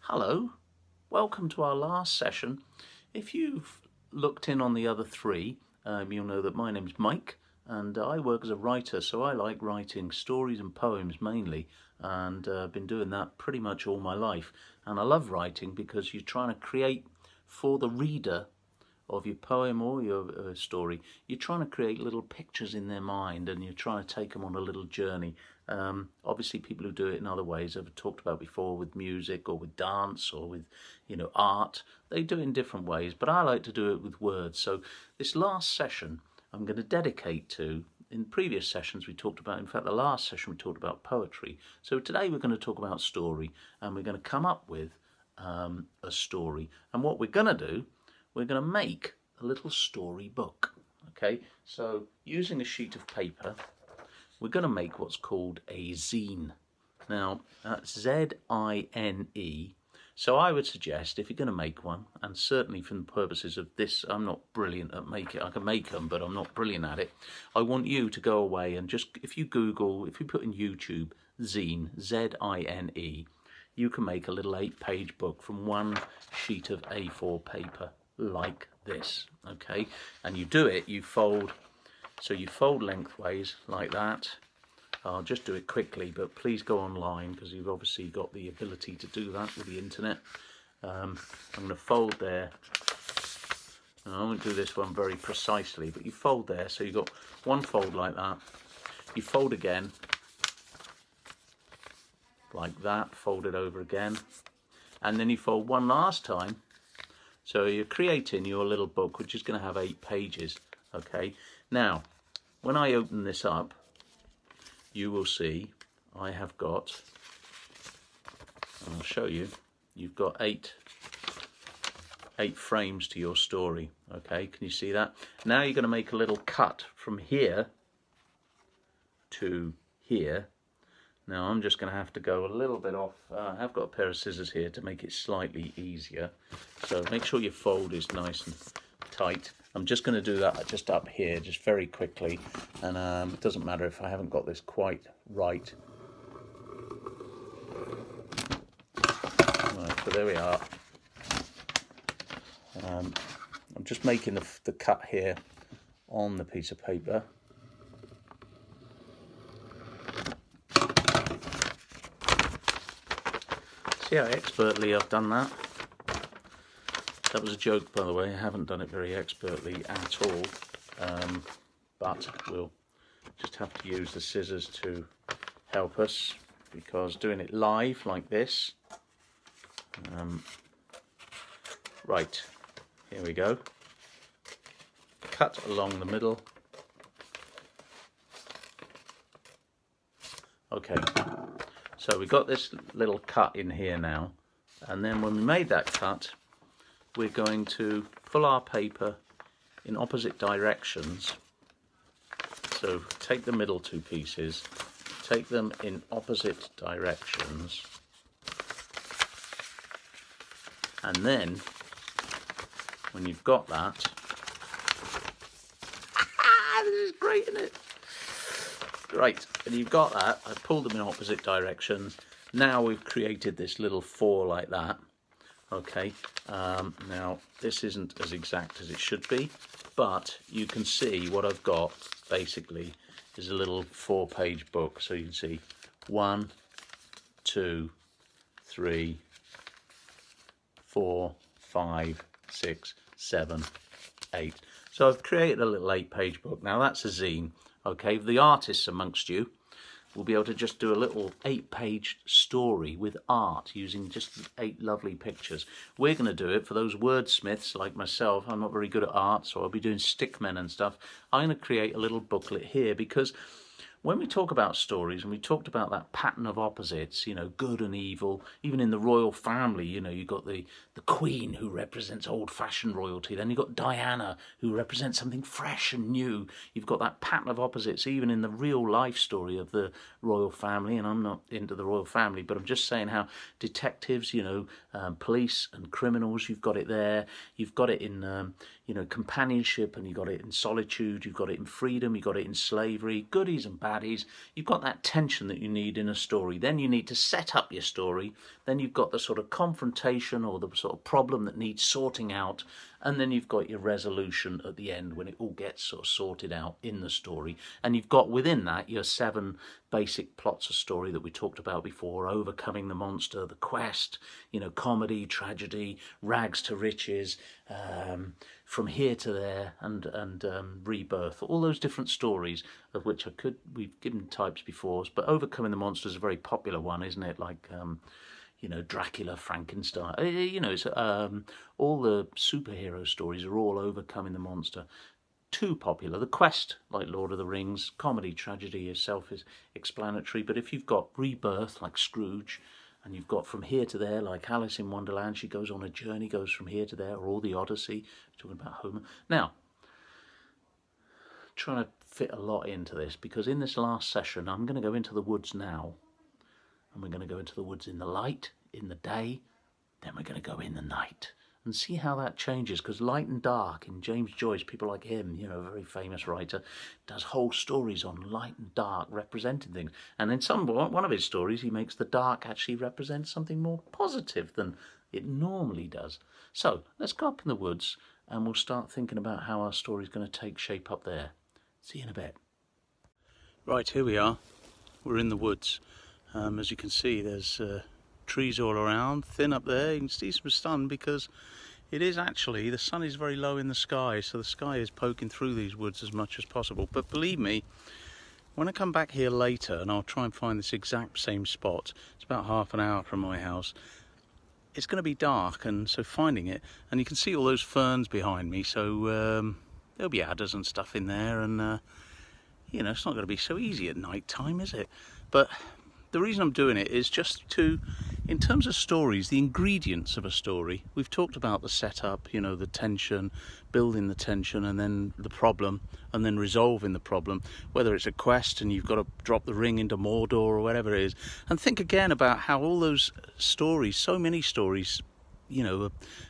Hello, welcome to our last session. If you've looked in on the other three, you'll know that my name's Mike and I work as a writer, so I like writing stories and poems mainly, and I've been doing that pretty much all my life. And I love writing because you're trying to create for the reader of your poem or your story, you're trying to create little pictures in their mind and you're trying to take them on a little journey. Obviously people who do it in other ways I've talked about before, with music or with dance or with art, they do it in different ways, but I like to do it with words. So this last session I'm going to dedicate to, in previous sessions we talked about, in fact the last session we talked about poetry, so today we're going to talk about story, and we're going to come up with a story. And what we're going to do, we're going to make a little story book. Okay, so using a sheet of paper, we're going to make what's called a zine. Now, that's Z-I-N-E. So I would suggest, if you're going to make one, and certainly for the purposes of this, I'm not brilliant at making, I can make them, but I'm not brilliant at it. I want you to go away and just, if you put in YouTube, zine, Z-I-N-E, you can make a little 8-page book from one sheet of A4 paper like this, okay? And you do it, you fold, so you fold lengthways like that. I'll just do it quickly, but please go online because you've obviously got the ability to do that with the internet. I'm going to fold there, and I won't do this one very precisely, but you fold there, so you've got one fold like that. You fold again like that, fold it over again, and then you fold one last time. So you're creating your little book, which is going to have 8 pages. Okay, now when I open this up, you will see I have got, and I'll show you, you've got 8 frames to your story. Okay, can you see that? Now you're going to make a little cut from here to here. Now I'm just going to have to go a little bit off. I have got a pair of scissors here to make it slightly easier. So make sure your fold is nice and tight. I'm just going to do that just up here, just very quickly. And it doesn't matter if I haven't got this quite right. Right, so there we are. I'm just making the cut here on the piece of paper. See how expertly I've done that? That was a joke, by the way. I haven't done it very expertly at all, but we'll just have to use the scissors to help us, because doing it live like this. Right, here we go. Cut along the middle. Okay. So we've got this little cut in here now, and then when we made that cut, we're going to pull our paper in opposite directions. So take the middle 2 pieces, take them in opposite directions, and then when you've got that, this is great, isn't it? Right, and you've got that, I've pulled them in opposite directions. Now we've created this little 4 like that. Okay, now this isn't as exact as it should be, but you can see what I've got basically is a little 4-page book. So you can see 1, 2, 3, 4, 5, 6, 7, 8. So I've created a little 8-page book. Now that's a zine. Okay, the artists amongst you will be able to just do a little 8-page story with art using just 8 lovely pictures. We're going to do it for those wordsmiths like myself. I'm not very good at art, so I'll be doing stickmen and stuff. I'm going to create a little booklet here, because when we talk about stories, and we talked about that pattern of opposites, good and evil, even in the royal family, you've got the Queen, who represents old-fashioned royalty. Then you've got Diana, who represents something fresh and new. You've got that pattern of opposites even in the real life story of the royal family. And I'm not into the royal family, but I'm just saying how detectives, police and criminals, you've got it there. You've got it in, companionship, and you've got it in solitude. You've got it in freedom. You've got it in slavery, goodies and bad. baddies. You've got that tension that you need in a story. Then you need to set up your story. Then you've got the sort of confrontation or the sort of problem that needs sorting out. And then you've got your resolution at the end when it all gets sort of sorted out in the story. And you've got within that your 7 basic plots of story that we talked about before: overcoming the monster, the quest, comedy, tragedy, rags to riches, from here to there, and rebirth. All those different stories, of which we've given types before, but overcoming the monster is a very popular one, isn't it? Like Dracula, Frankenstein. It's, all the superhero stories are all overcoming the monster. Too popular. The quest, like Lord of the Rings, comedy, tragedy is self-explanatory. But if you've got rebirth, like Scrooge, and you've got from here to there, like Alice in Wonderland, she goes on a journey, goes from here to there, or the Odyssey, talking about Homer. Now, trying to fit a lot into this, because in this last session, I'm going to go into the woods now, and we're going to go into the woods in the light, in the day, then we're going to go in the night. And see how that changes, because light and dark in James Joyce, people like him, a very famous writer, does whole stories on light and dark representing things. And in one of his stories, he makes the dark actually represent something more positive than it normally does. So let's go up in the woods and we'll start thinking about how our story is going to take shape up there. See you in a bit. Right, here we are. We're in the woods. As you can see, there's trees all around, thin up there. You can see some sun because it is actually, the sun is very low in the sky, so the sky is poking through these woods as much as possible. But believe me, when I come back here later, and I'll try and find this exact same spot, it's about half an hour from my house, it's going to be dark, and so finding it, and you can see all those ferns behind me, so there'll be adders and stuff in there, and it's not going to be so easy at night time, is it? But the reason I'm doing it is just to, in terms of stories, the ingredients of a story. We've talked about the setup, the tension, building the tension, and then the problem, and then resolving the problem, whether it's a quest and you've got to drop the ring into Mordor or whatever it is. And think again about how all those stories, so many stories,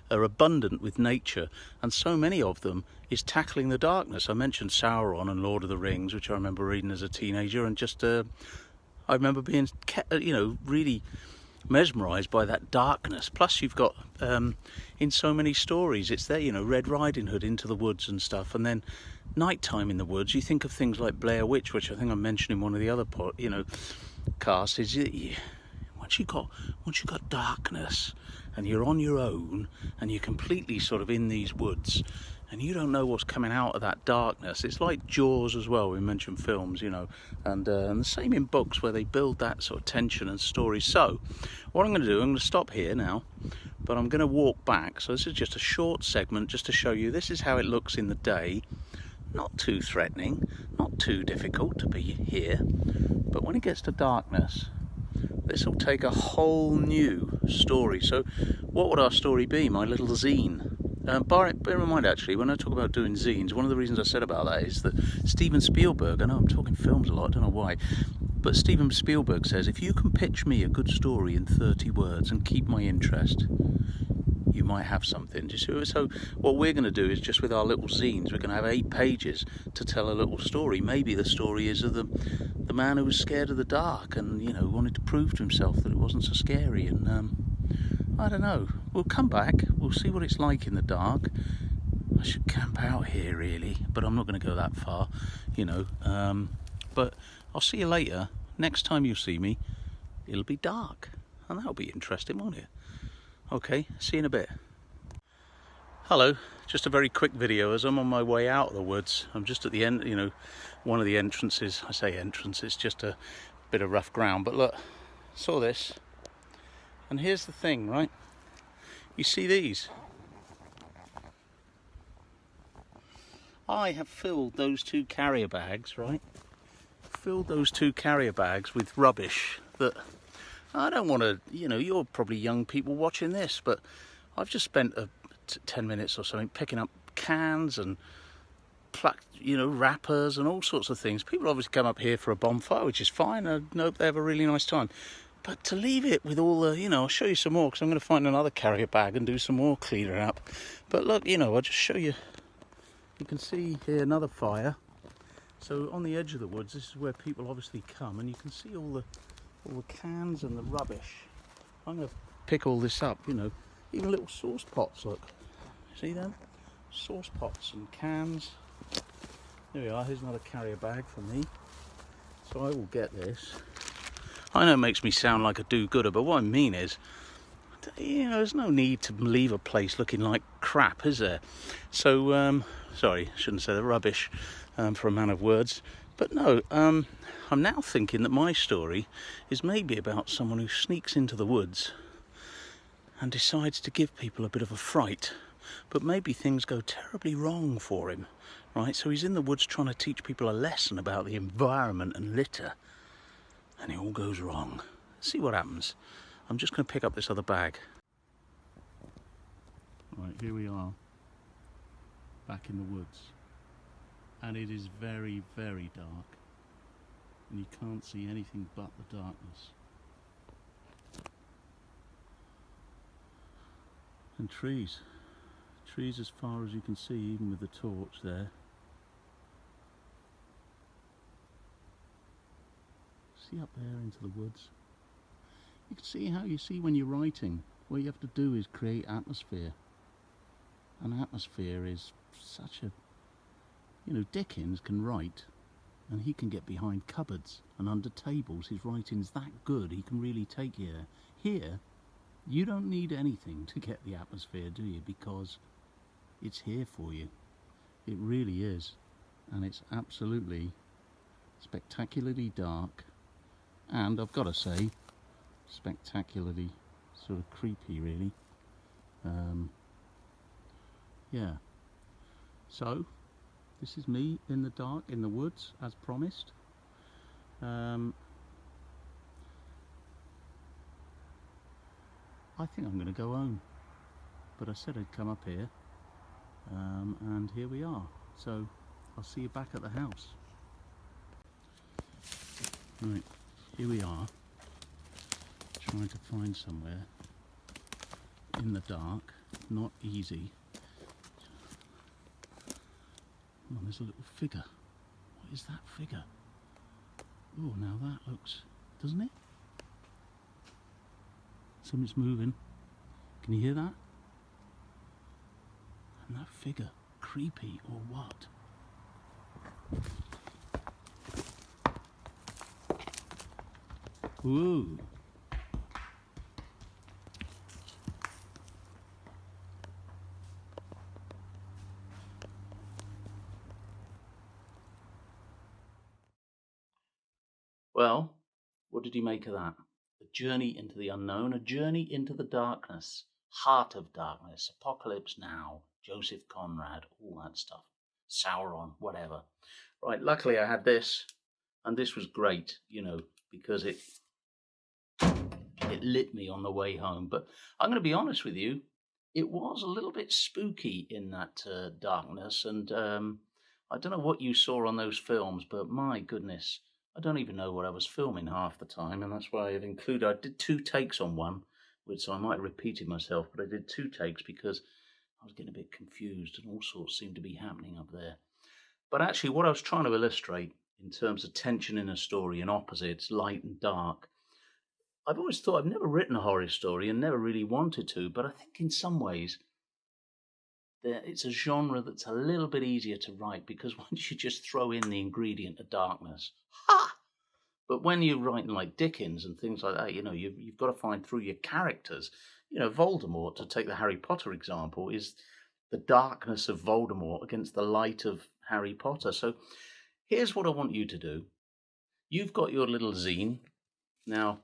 are abundant with nature, and so many of them is tackling the darkness. I mentioned Sauron and Lord of the Rings, which I remember reading as a teenager, and just I remember being, really mesmerised by that darkness. Plus you've got, in so many stories, it's there, Red Riding Hood into the woods and stuff, and then nighttime in the woods, you think of things like Blair Witch, which I think I mentioned in one of the other casts, is once you got darkness, and you're on your own, and you're completely sort of in these woods, and you don't know what's coming out of that darkness. It's like Jaws as well. We mentioned films, and the same in books where they build that sort of tension and story. So what I'm going to do, I'm going to stop here now, but I'm going to walk back. So this is just a short segment just to show you this is how it looks in the day. Not too threatening, not too difficult to be here, but when it gets to darkness, this will take a whole new story. So what would our story be? My little zine. Bear in mind, actually, when I talk about doing zines, one of the reasons I said about that is that Steven Spielberg, I know I'm talking films a lot, I don't know why, but Steven Spielberg says, if you can pitch me a good story in 30 words and keep my interest, you might have something. So what we're going to do is, just with our little zines, we're going to have 8 pages to tell a little story. Maybe the story is of the man who was scared of the dark and, wanted to prove to himself that it wasn't so scary, and I don't know. We'll come back. We'll see what it's like in the dark. I should camp out here, really, but I'm not going to go that far, But I'll see you later. Next time you see me, it'll be dark, and that'll be interesting, won't it? Okay, see you in a bit. Hello, just a very quick video as I'm on my way out of the woods. I'm just at the end, one of the entrances. I say entrance, it's just a bit of rough ground, but look, saw this. And here's the thing, right? You see these? I have filled those 2 carrier bags, right? Filled those 2 carrier bags with rubbish that I don't want to, you're probably young people watching this, but I've just spent 10 minutes or something picking up cans and wrappers and all sorts of things. People obviously come up here for a bonfire, which is fine. I hope they have a really nice time. But to leave it with all the, I'll show you some more, because I'm going to find another carrier bag and do some more cleaning up. But look, I'll just show you. You can see here another fire. So on the edge of the woods, this is where people obviously come, and you can see all the cans and the rubbish. I'm going to pick all this up, you know, even little sauce pots, look. See them? Sauce pots and cans. There we are, here's another carrier bag for me. So I will get this. I know it makes me sound like a do-gooder, but what I mean is, you know, there's no need to leave a place looking like crap, is there? So, sorry, shouldn't say the rubbish for a man of words. But no, I'm now thinking that my story is maybe about someone who sneaks into the woods and decides to give people a bit of a fright. But maybe things go terribly wrong for him, right? So he's in the woods trying to teach people a lesson about the environment and litter. And it all goes wrong. See what happens. I'm just going to pick up this other bag. Right, here we are, back in the woods. And it is very, very dark. And you can't see anything but the darkness. And trees. Trees as far as you can see, even with the torch there. See up there into the woods? You can see how you see when you're writing, what you have to do is create atmosphere. And atmosphere is such a... You know, Dickens can write, and he can get behind cupboards and under tables. His writing's that good, he can really take you there. Here, you don't need anything to get the atmosphere, do you? Because it's here for you. It really is. And it's absolutely spectacularly dark. And I've got to say, spectacularly sort of creepy, really. Yeah. So, this is me in the dark, in the woods, as promised. I think I'm going to go home. But I said I'd come up here. And here we are. So, I'll see you back at the house. Right, here we are. Trying to find somewhere in the dark. Not easy. Oh, there's a little figure. What is that figure? Oh, now that looks... doesn't it? Something's moving. Can you hear that? And that figure, creepy or what? Ooh. Well, what did you make of that? A journey into the unknown, a journey into the darkness, heart of darkness, Apocalypse Now, Joseph Conrad, all that stuff, Sauron, whatever. Right, luckily I had this, and this was great, you know, because it lit me on the way home. But I'm going to be honest with you, it was a little bit spooky in that darkness, and I don't know what you saw on those films, but my goodness, I don't even know what I was filming half the time, and that's why I did 2 takes on one, which I might have repeated myself, but I did 2 takes because I was getting a bit confused and all sorts seemed to be happening up there. But actually what I was trying to illustrate in terms of tension in a story and opposites, light and dark, I've always thought I've never written a horror story and never really wanted to, but I think in some ways it's a genre that's a little bit easier to write because once you just throw in the ingredient of darkness, ha! But when you're writing like Dickens and things like that, you know, you've got to find through your characters. You know, Voldemort, to take the Harry Potter example, is the darkness of Voldemort against the light of Harry Potter. So here's what I want you to do. You've got your little zine. Now,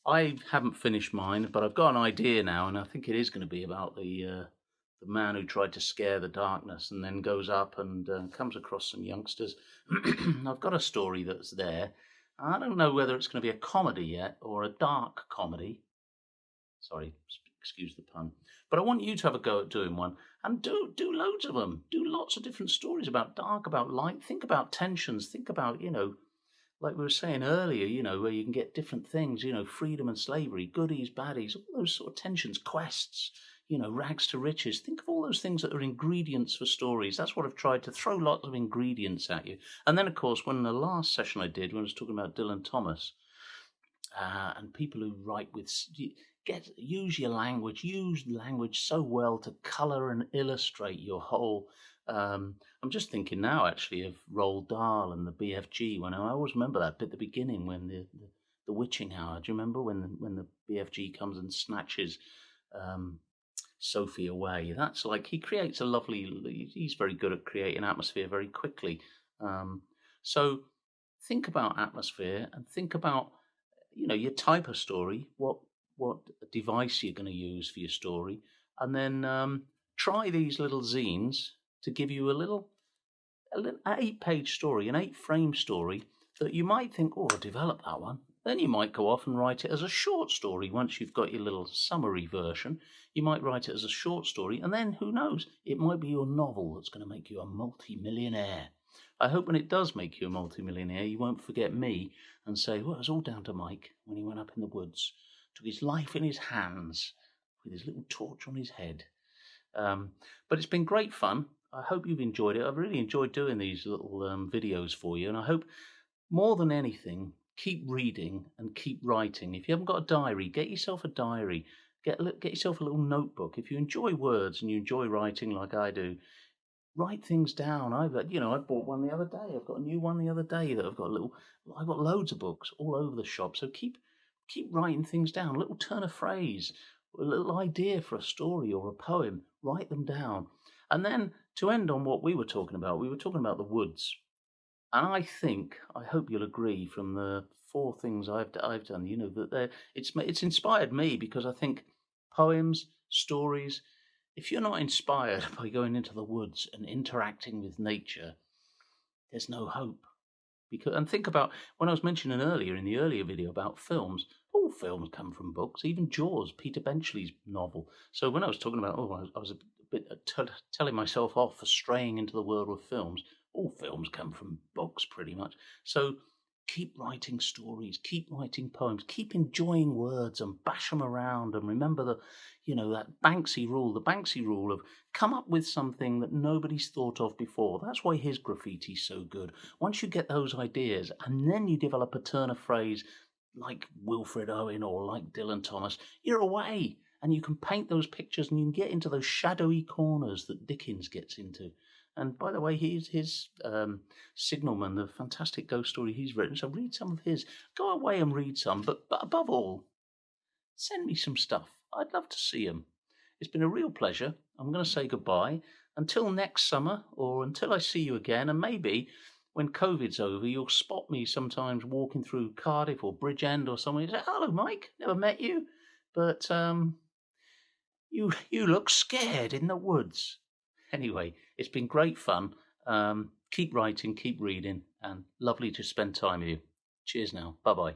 I haven't finished mine, but I've got an idea now, and I think it is going to be about the man who tried to scare the darkness and then goes up and comes across some youngsters. I've got a story that's there. I don't know whether it's going to be a comedy yet or a dark comedy. Sorry, excuse the pun. But I want you to have a go at doing one, and do loads of them. Do lots of different stories about dark, about light. Think about tensions. Think about, you know, like we were saying earlier, you know, where you can get different things, you know, freedom and slavery, goodies, baddies, all those sort of tensions, quests. rags to riches. Think of all those things that are ingredients for stories. That's what I've tried to throw lots of ingredients at you. And then, of course, when the last session I did, when I was talking about Dylan Thomas, and people who write with use language so well to color and illustrate your whole. I'm just thinking now actually of Roald Dahl and the BFG. When I always remember that bit at the beginning when the witching hour. Do you remember when the BFG comes and snatches Sophie away? That's like he creates a lovely. He's very good at creating atmosphere very quickly. So think about atmosphere and think about your type of story, what device you're going to use for your story, and then try these little zines to give you a little 8-page story, an 8-frame story that you might think, oh, I'll develop that one. Then you might go off and write it as a short story. Once you've got your little summary version, you might write it as a short story, and then who knows, it might be your novel that's going to make you a multi-millionaire. I hope when it does make you a multi-millionaire, you won't forget me and say, well, it was all down to Mike when he went up in the woods, took his life in his hands with his little torch on his head. But it's been great fun. I hope you've enjoyed it. I've really enjoyed doing these little videos for you. And I hope more than anything, keep reading and keep writing. If you haven't got a diary, get yourself a diary. Get yourself a little notebook. If you enjoy words and you enjoy writing like I do, write things down. I bought one the other day. I've got a new one the other day that I've got loads of books all over the shop. So keep writing things down. A little turn of phrase, a little idea for a story or a poem. Write them down. And then to end on what we were talking about the woods. And I hope you'll agree from the 4 things I've done, that it's inspired me, because I think poems, stories, if you're not inspired by going into the woods and interacting with nature, there's no hope. And think about when I was mentioning earlier in the earlier video about films. All films come from books, even Jaws, Peter Benchley's novel. So when I was talking about, I was a bit telling myself off for straying into the world of films. All films come from books, pretty much. So keep writing stories, keep writing poems, keep enjoying words and bash them around. And remember that Banksy rule of come up with something that nobody's thought of before. That's why his graffiti's so good. Once you get those ideas and then you develop a turn of phrase like Wilfred Owen or like Dylan Thomas, you're away. And you can paint those pictures and you can get into those shadowy corners that Dickens gets into. And by the way, his Signalman, the fantastic ghost story he's written. So read some of his. Go away and read some. But above all, send me some stuff. I'd love to see them. It's been a real pleasure. I'm going to say goodbye. Until next summer, or until I see you again. And maybe when COVID's over, you'll spot me sometimes walking through Cardiff or Bridgend or somewhere. You say, hello, Mike. Never met you. But you look scared in the woods. Anyway, it's been great fun. Keep writing, keep reading, and lovely to spend time with you. Cheers now. Bye-bye.